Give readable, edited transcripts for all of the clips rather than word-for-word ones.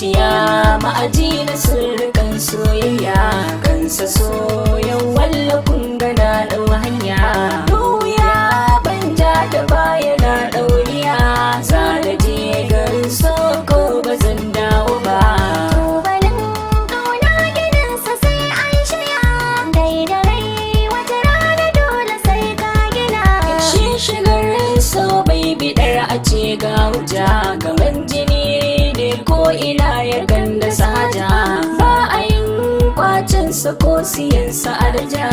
zuciya ma'aji na sirrikan soyayya kansa soyan wallafin gana ɗau hanya duya banja da baya na ɗauriya za da je garin soko ba zan dawo ba. Tubalin ƙauna gininsa sai an shirya dai da rai wata rana dole sai ka gina. Shi shigar so bai bidar a ce ga hujja kamar jini ne ko ina ya ganda saja ba a yin kwacinsa ko siyansa arja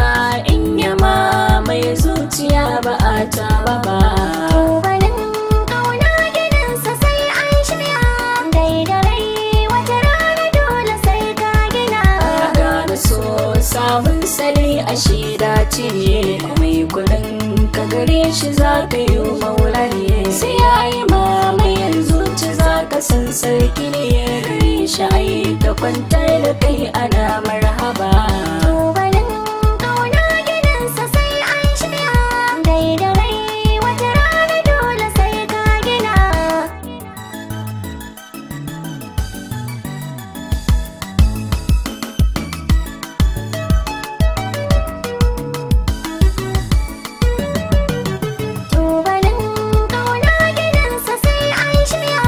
in ya mamaye zuciya ba a taba ba. Tubalin ƙauna gininsa sai an shirya dai da rai wata rana dole sai ka gina. Gane so samun sani a shida ce mai kudin ka gare shi za ka yi maula ne sai ya yi mamayar zuci za ka san sarki ne ya gare shi a yi ta kwantar da kai ana marhaba. Tubalin ƙauna gininsa sai an shirya dai da rai wata rana dole sai ka gina. Tubalin ƙauna gininsa sai an shirya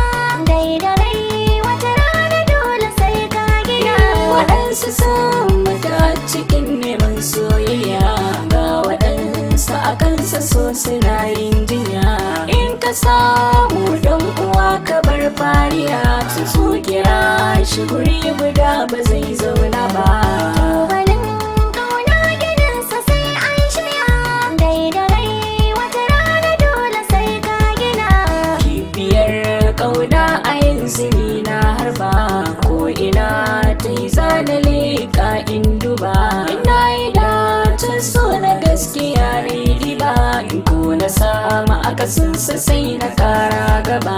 dai da rai wata rana dole sai ka gina. Waɗansu sun mata cikin neman soyayya ga waɗansu a kansa so suna yin jinya in ka samu ɗan uwa ka bar fariya su so kira shi guri guda ba zai zauna ba. Tubalin ƙauna gininsa sai an shirya dai da rai wata rana dole sai ka gina. Kibiyar ƙauna a yanzu ni na harba ko ina ta yi zana leƙa in duba ina yi dacin so na gaskiya riba in ko na sama akasinsa sai na ƙara gaba.